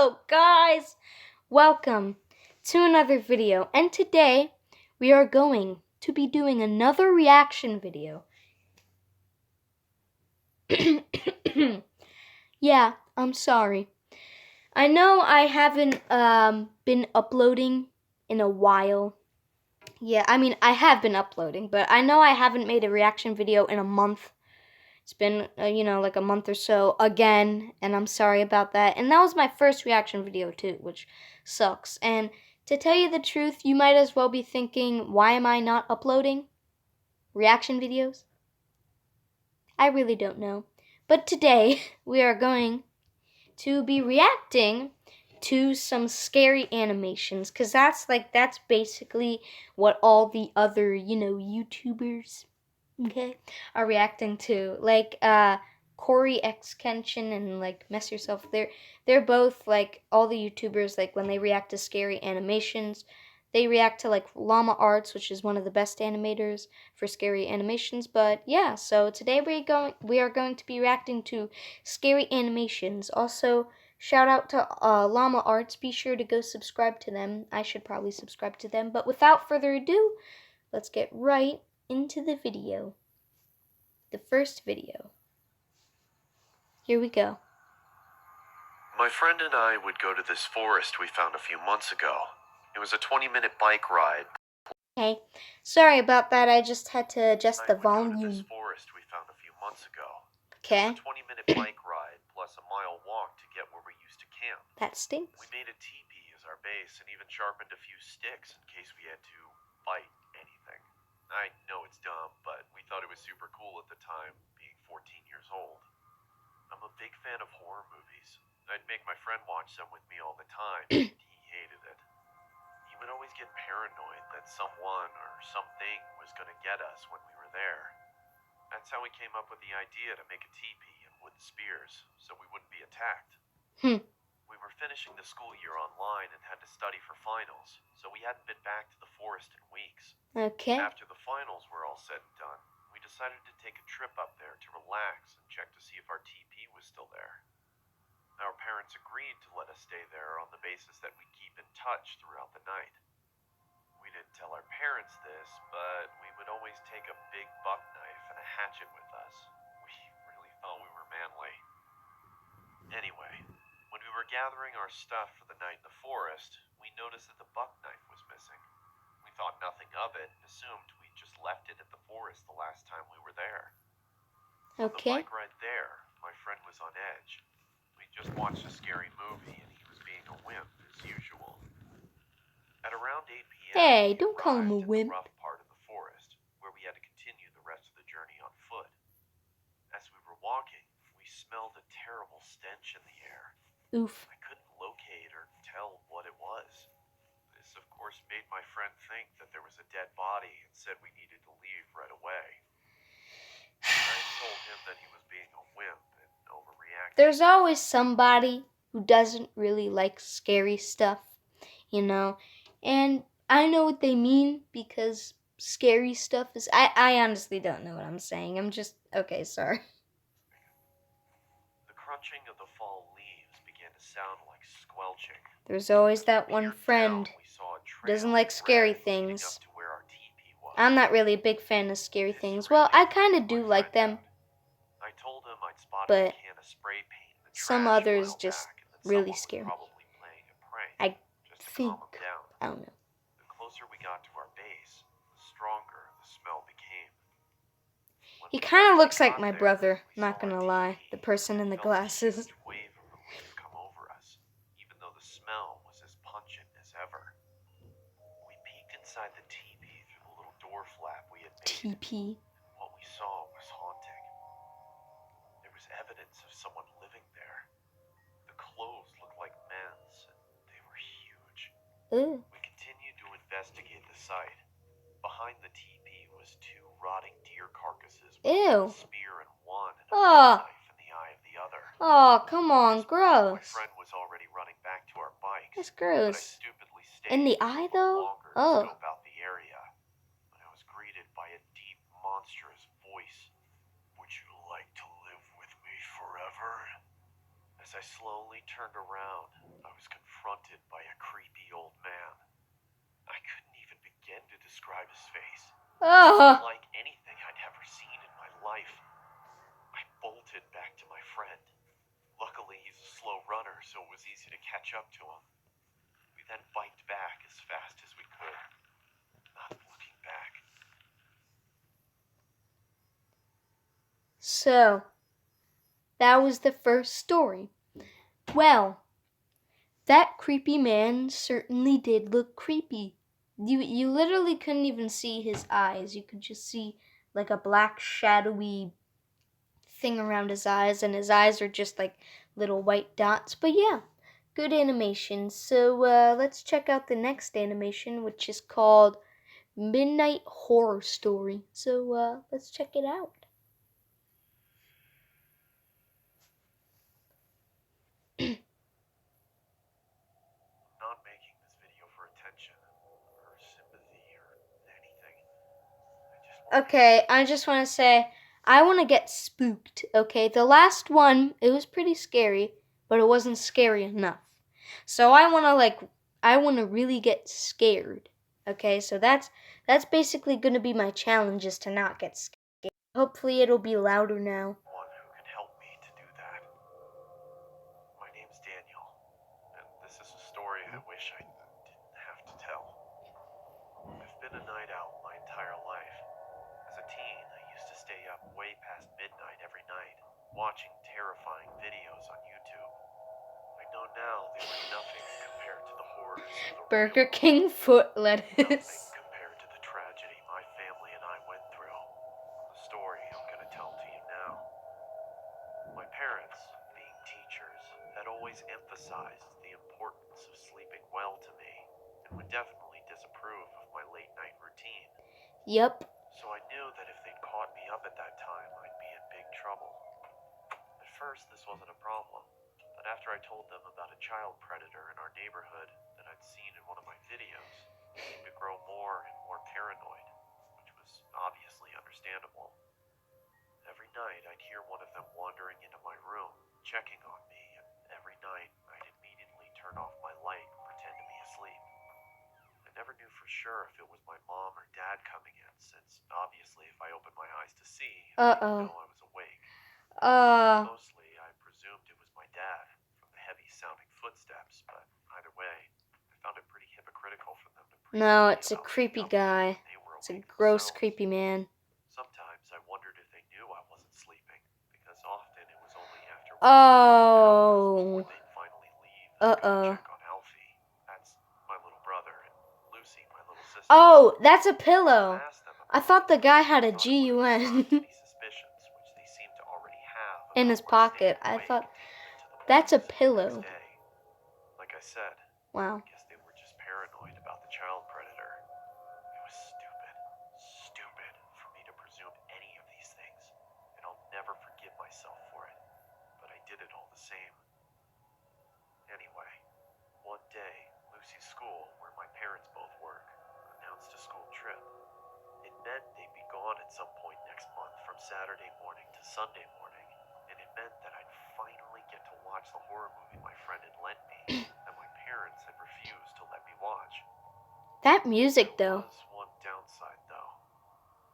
Hello guys, welcome to another video, and today we are going to be doing another reaction video. Yeah, I'm sorry. I know I haven't been uploading in a while. Yeah, I mean I have been uploading, but I know I haven't made a reaction video in a month. It's been, like a month or so again, and I'm sorry about that. And that was my first reaction video too, which sucks. And to tell you the truth, you might as well be thinking, why am I not uploading reaction videos? I really don't know. But today, we are going to be reacting to some scary animations, because that's basically what all the other, YouTubers, okay, are reacting to. Like Corey X Kenshin and like Mess Yourself. They're both like all the YouTubers. Like when they react to scary animations, they react to like Lama Arts, which is one of the best animators for scary animations. But yeah, so today we are going to be reacting to scary animations. Also, shout out to Lama Arts. Be sure to go subscribe to them. I should probably subscribe to them. But without further ado, let's get right into the video. The first video. Here we go. My friend and I would go to this forest we found a few months ago. It was a 20-minute bike ride. Hey, sorry about that. I just had to adjust the Go to this volume. forest we found a few months ago. Okay. It was a 20-minute bike ride plus a mile walk to get where we used to camp. That stinks. We made a teepee as our base and even sharpened a few sticks in case we had to fight anything. I know it's dumb, but we thought it was super cool at the time, being 14 years old. I'm a big fan of horror movies. I'd make my friend watch some with me all the time. He hated it. He would always get paranoid that someone or something was going to get us when we were there. That's how we came up with the idea to make a teepee and wooden spears so we wouldn't be attacked. We were finishing the school year online and had to study for finals, so we hadn't been back to the forest in weeks. Okay. After the finals were all said and done, we decided to take a trip up there to relax and check to see if our teepee was still there. Our parents agreed to let us stay there on the basis that we'd keep in touch throughout the night. We didn't tell our parents this, but we would always take a big buck knife and a hatchet with us. We really thought we were manly. Anyway, when we were gathering our stuff for the night in the forest, we noticed that the buck knife was missing. We thought nothing of it and assumed we'd just left it at the forest the last time we were there. On the bike ride there, my friend was on edge. We just watched a scary movie and he was being a wimp as usual. At around 8 p.m. Hey, don't call him a wimp. The rough part of the forest where we had to continue the rest of the journey on foot. As we were walking, we smelled a terrible stench in the air. Oof. I couldn't locate or tell what it was. This, of course, made my friend think that there was a dead body and said we needed to leave right away. I told him that he was being a wimp and overreacting. There's always somebody who doesn't really like scary stuff, and I know what they mean, because scary stuff is, I honestly don't know what I'm saying. I'm just, okay, sorry. The crunching of the fall leaves began to sound like squelching. There's always that one friend who doesn't like scary things. I'm not really a big fan of scary things. Well, I kind of do like them, but some others just really scare me. I think, I don't know. The closer we got to our base, the stronger the smell became. He kind of looks like my brother, not gonna lie, the person in the glasses. Wave of relief come over us, even though the smell was as pungent as ever. We peeked inside the teepee through the little door flap we had made. Teepee. What we saw was haunting. There was evidence of someone living there. The clothes looked like men's, and they were huge. Ooh. We continued to investigate the site. Behind the teepee was two rotting deer carcasses with a spear in one and a knife in the eye of the other. Oh, come on, gross. My friend was already running back to our bikes. That's gross. But I stupidly stayed in the eye, though? To scope out the area. But I was greeted by a deep, monstrous voice. Would you like to live with me forever? As As I slowly turned around, I was confronted by a creepy old man. I couldn't even begin to describe his face. It was Oh. unlike anything I'd ever seen in my life. I bolted back to my friend. Luckily, he's a slow runner, so it was easy to catch up to him. We then biked back as fast as we could, not looking back. So, that was the first story. Well, that creepy man certainly did look creepy. You literally couldn't even see his eyes. You could just see like a black shadowy thing around his eyes, and his eyes are just like little white dots. But yeah, good animation. So let's check out the next animation, which is called Midnight Horror Story. So let's check it out. Not making this video for attention or sympathy or anything. Okay, I just want to say, I want to get spooked, okay? The last one, it was pretty scary, but it wasn't scary enough. So I want to really get scared, okay? So that's basically going to be my challenge, is to not get scared. Hopefully it'll be louder now. One who can help me to do that. My name's Daniel, and this is a story I wish I didn't have to tell. I've been a night owl my entire life. As a teen, I used to stay up way past midnight every night, watching terrifying videos on YouTube. I know now they were nothing compared to the horrors of the Burger real King world. foot Nothing lettuce. compared to the tragedy my family and I went through. The story I'm gonna tell to you now. My parents, being teachers, had always emphasized the importance of sleeping well to me, and would definitely disapprove of my late night routine. Yep. So I knew that if they'd caught me up at that time, I'd be in big trouble. At first, this wasn't a problem, but after I told them about a child predator in our neighborhood that I'd seen in one of my videos, they seemed to grow more and more paranoid, which was obviously understandable. Every night, I'd hear one of them wandering into my room, checking on me, and every night, I'd immediately turn off my light and pretend to be asleep. I never knew for sure if it was my mom or dad coming in, since obviously if I opened my eyes to see, I didn't know I was awake. Mostly, I presumed it was my dad, from the heavy-sounding footsteps, but either way, I found it pretty hypocritical for them to preach No, to me it's a about creepy being up late guy. when they were It's a awake gross, themselves. creepy man. Sometimes I wondered if they knew I wasn't sleeping, because often it was only after Oh. hours before they'd finally leave and go to check on Alfie. That's my little brother, and Lucy, my little sister. Oh, that's a I pillow. asked them I about thought the it, guy and had a thought it would have GUN confirmed any suspicions, which they seemed to already have in about his my staying pocket. I awake thought deep into the that's a mornings of the next pillow. day. Like I said, Wow. I guess they were just paranoid about the child predator. It was stupid, stupid for me to presume any of these things, and I'll never forgive myself for it, but I did it all the same. Anyway, one day, Lucy's school, where my parents both work, announced a school trip. It meant they'd be gone at some point next month from Saturday morning to Sunday morning, and it meant that I'd finally get to watch the horror movie my friend had lent me, that my parents had refused to let me watch. That music, There though. was one downside, though.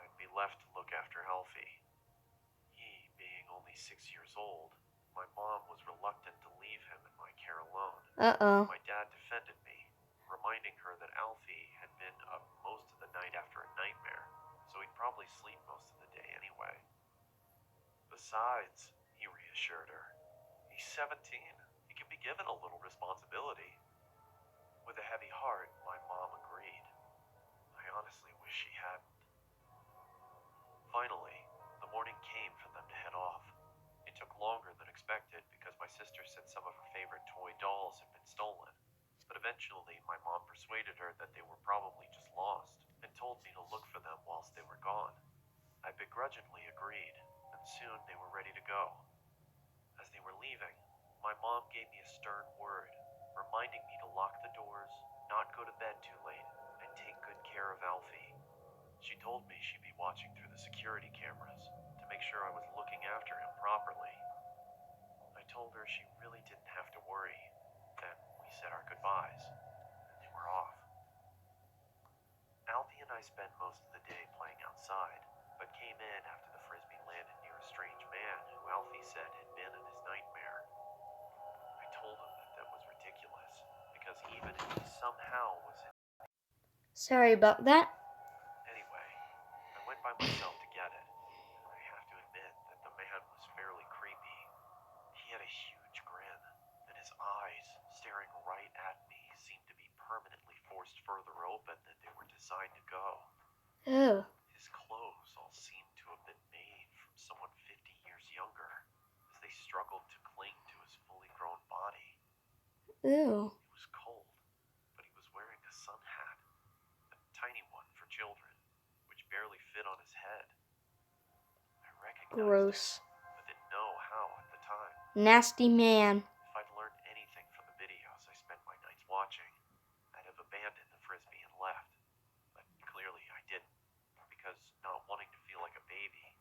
I'd be left to look after Alfie. He, being only 6 years old, my mom was reluctant to leave him in my care alone. Uh-oh. My dad defended me, reminding her that Alfie had been up most of the night after a nightmare, so he'd probably sleep most of the day anyway. Besides, he reassured her, he's 17. He can be given a little responsibility. With a heavy heart, my mom agreed. I honestly wish she hadn't. Finally, the morning came for them to head off. It took longer than expected because my sister said some of her favorite toy dolls had been stolen. But eventually, my mom persuaded her that they were probably just lost and told me to look for them whilst they were gone. I begrudgingly agreed, and soon they were ready to go. As they were leaving, my mom gave me a stern word, reminding me to lock the doors, not go to bed too late, and take good care of Alfie. She told me she'd be watching through the security cameras to make sure I was looking after him properly. I told her she really didn't spies, and they were off. Alfie and I spent most of the day playing outside, but came in after the frisbee landed near a strange man who Alfie said had been in his nightmare. I told him that was ridiculous, because even if he somehow was in... Sorry about that. Anyway, I went by myself to get it, and I have to admit that the man was fairly creepy. He had a huge grin, and his eyes, staring right at me, seemed to be permanently forced further open than they were designed to go. Oh. His clothes all seemed to have been made from someone 50 years younger, as they struggled to cling to his fully grown body. Ew. It was cold, but he was wearing a sun hat, a tiny one for children, which barely fit on his head. I recognized Gross. him, but didn't know how at the time. Nasty man. If I'd learned anything from the videos I spent my nights watching, I'd have abandoned the frisbee and left. But clearly I didn't, because not wanting to feel like a baby,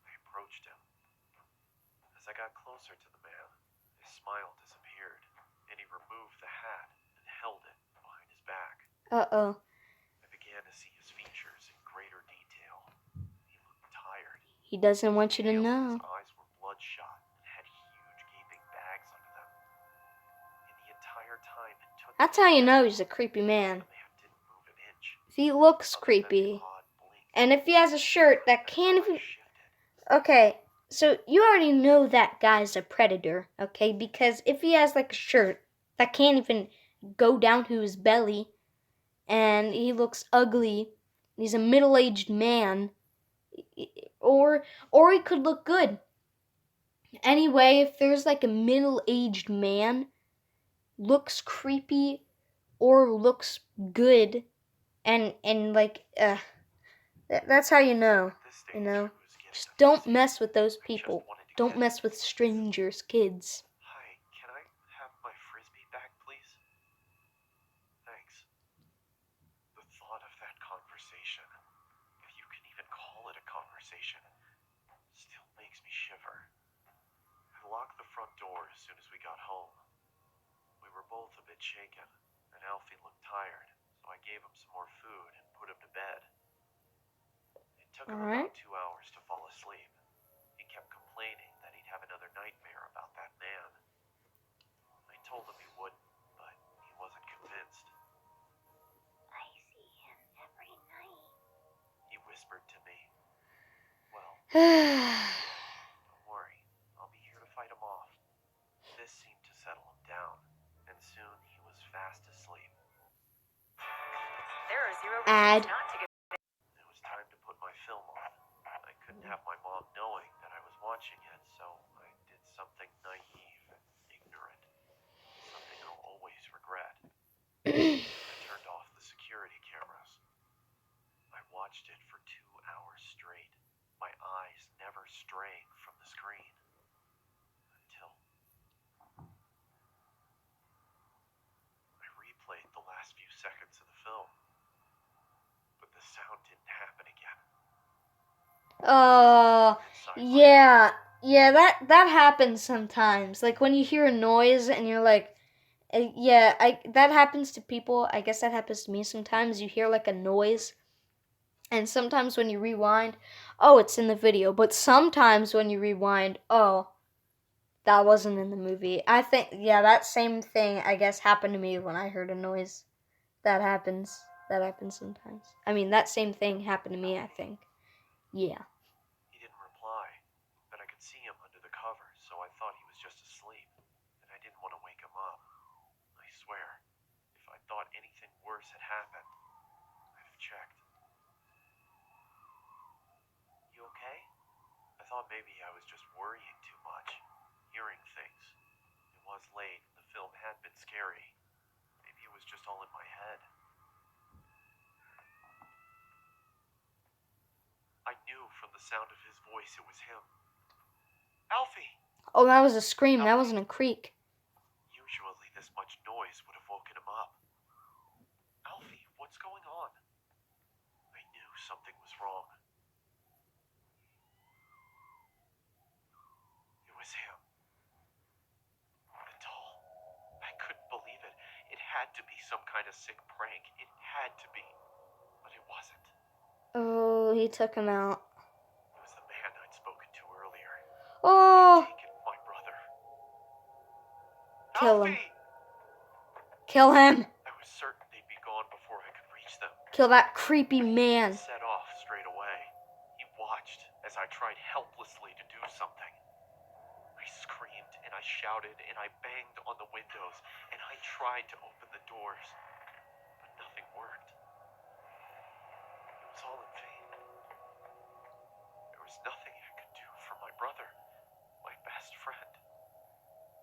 I approached him. As I got closer to the man, his smile disappeared, and he removed the hat and held it behind his back. Uh-oh. I began to see his features in greater detail. He looked tired. He doesn't want you to know. His eyes were bloodshot and had huge gaping bags under them. In the entire time it took... That's how you know he's a creepy man. The man didn't move an inch. If he looks Other than creepy, an odd blink. and if he has a shirt that can't His even... eyes shifted. Okay, so you already know that guy's a predator, okay? Because if he has like a shirt that can't even go down to his belly, and he looks ugly, he's a middle-aged man, or he could look good. Anyway, if there's like a middle-aged man, looks creepy or looks good, and like that's how you know. At this stage, You know, I was getting just a don't disease. mess with those I just people. wanted to Don't get mess it. with strangers, kids. Hi, can I have my frisbee back, please? Thanks. The thought of that conversation, if you can even call it a conversation, still makes me shiver. I locked the front door as soon as we got home. We were both a bit shaken, and Alfie looked tired, so I gave him some more food and put him to bed. It took him Alright. about 2 hours to fall asleep. He kept complaining that he'd have another nightmare about that man. I told him he wouldn't, but he wasn't convinced. I see him every night. He whispered to me. Well, don't worry, I'll be here to fight him off. This seemed to settle him down, and soon he was fast asleep. There are 0 Ad. reasons not to get... It was time to put my film on. I couldn't have my mom knowing that I was watching it, so I did something naive and ignorant. Something I'll always regret. I turned off the security cameras. I watched it for 2 hours straight, my eyes never straying from the screen. Until I replayed the last few seconds of the film. But the sound didn't happen again. Yeah, that happens sometimes. Like when you hear a noise and you're like, that happens to people. I guess that happens to me sometimes. You hear like a noise, and sometimes when you rewind, oh, it's in the video. But sometimes when you rewind, oh, that wasn't in the movie. I think, yeah, that same thing, I guess, happened to me when I heard a noise. That happens. That happens sometimes. I mean, that same thing happened to me, I think. Yeah. He didn't reply, but I could see him under the covers, so I thought he was just asleep, and I didn't want to wake him up. I swear, if I thought anything worse had happened, I'd have checked. You okay? I thought maybe I was just worrying too much, hearing things. It was late, and the film had been scary. Maybe it was just all in my head. I knew from the sound of his voice it was him. Alfie! Oh, that was a scream. That wasn't a creak. Usually this much noise would have woken him up. Alfie, what's going on? I knew something was wrong. It was him. The doll. I couldn't believe it. It had had to be some kind of sick prank. It had to be. But it wasn't. Oh, he took him out. It was the man I'd spoken to earlier. Oh, He'd taken my brother. kill him. Alfie! Kill him. I was certain they'd be gone before I could reach them. Kill that creepy man. Set off straight away. He watched as I tried helplessly to do something. I screamed and I shouted and I banged on the windows and I tried to open the doors, but nothing worked. It was all in vain. There was nothing I could do for my brother, my best friend,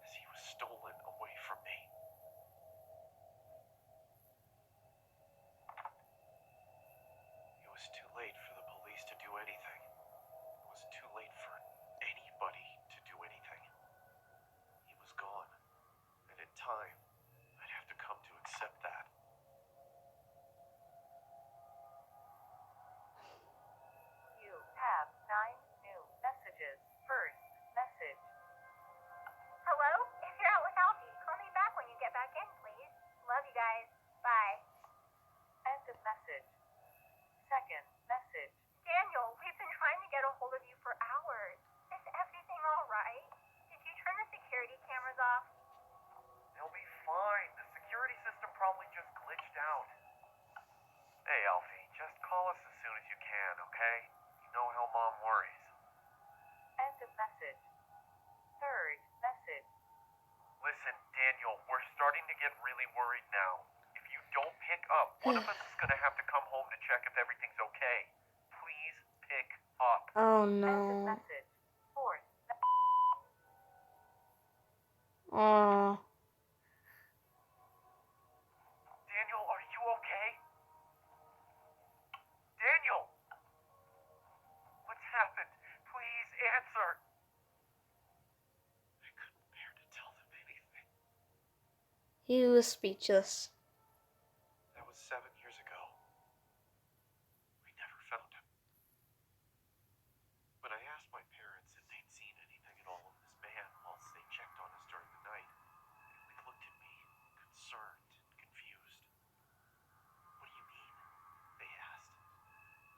as he was stolen away from me. It was too late for the police to do anything. It was too late for anybody to do anything. He was gone, and in time, I'd have to come to accept that. You have 9 new messages. First message. Hello? If you're out with Alfie, call me back when you get back in, please. Love you guys. Bye. End of message. Second message. Daniel, we've been trying to get a hold of you for hours. Is everything all right? Did you turn the security cameras off? They'll be fine. The security system probably just glitched out. Hey, Alfie, just call us as soon as you can, okay? You know how Mom worries. End of message. Third message. Listen, Daniel, we're starting to get really worried now. If you don't pick up, one of us is going to have to come home to check if everything's okay. Please pick up. Oh End of no. message. Fourth Oh. Daniel, are you okay? Daniel! What's happened? Please answer. I couldn't bear to tell them anything. He was speechless. That was 7 years ago. We never found him. When I asked my parents if they'd seen anything at all of this man whilst they checked on us during the night, they looked at me, concerned and confused. What do you mean? They asked.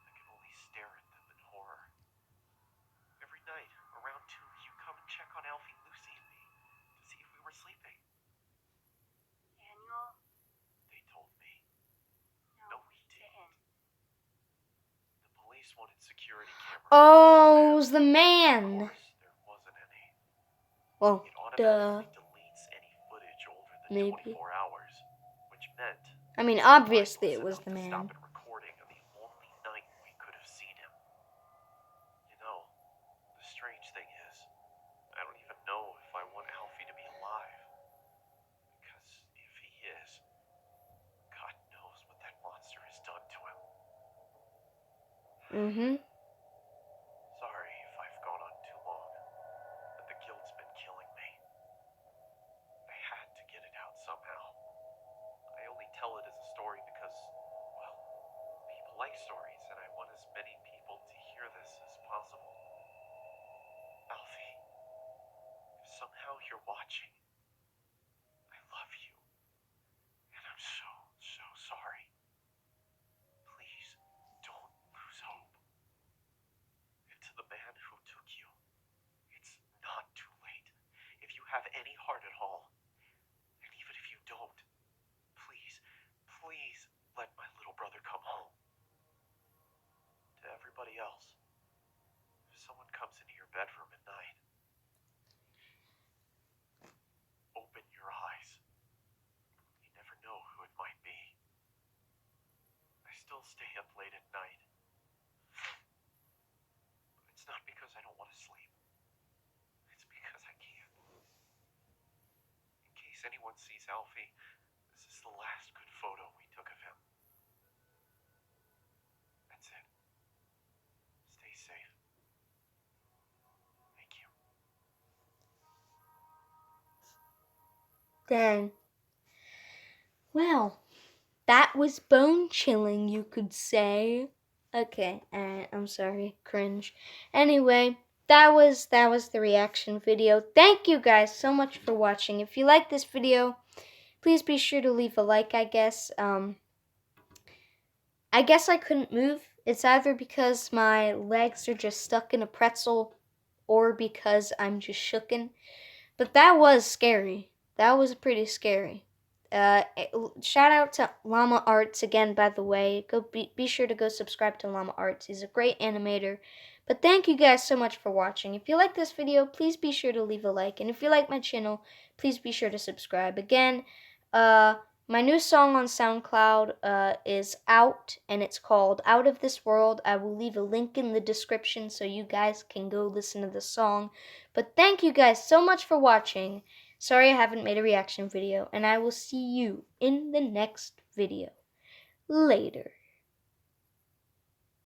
I could only stare at them in horror. Every night, around 2, you come and check on Alfie, Lucy, and me to see if we were sleeping. Daniel? They told me. No, we he didn't. The police wanted security cameras. Oh, it was the Of man. course, there wasn't any. Well, It automatically deletes any footage older than Maybe. 24 hours, which meant I mean, some obviously it files was enough the to stop man. it recording on the only night we could have seen him. You know, the strange thing is, I don't even know if I want Alfie to be alive. Because if he is, God knows what that monster has done to him. Mm-hmm. Sorry if I've gone on too long, but the guilt's been killing me. I had to get it out somehow. I only tell it as a story because, well, people like stories, and I want as many people to hear this as possible. Alfie, if somehow you're watching, I love you, and I'm so, so sorry. Please don't lose hope. And to the man who took you, it's not too late. If you have any heart at all, and even if you don't, please, please let my little brother come home. To everybody else, if someone comes into your bedroom at night, open your eyes. You never know who it might be. I still stay up late at night. But it's not because I don't want to sleep. It's because I can't. In case anyone sees Alfie, this is the last good photo we took of him. That's it. Stay safe. Thank you. Dang. Well, that was bone chilling, you could say. Okay, I'm sorry, cringe. Anyway, that was the reaction video. Thank you guys so much for watching. If you like this video, Please be sure to leave a like, I guess. I guess I couldn't move. It's either because my legs are just stuck in a pretzel or because I'm just shooken. But that was scary. That was pretty scary. Shout out to Lama Arts again, by the way. Be sure to go subscribe to Lama Arts. He's a great animator. But thank you guys so much for watching. If you like this video, please be sure to leave a like. And if you like my channel, please be sure to subscribe. Again, my new song on SoundCloud is out, and it's called Out of This World. I will leave a link in the description so you guys can go listen to the song. But thank you guys so much for watching. Sorry I haven't made a reaction video, and I will see you in the next video. Later.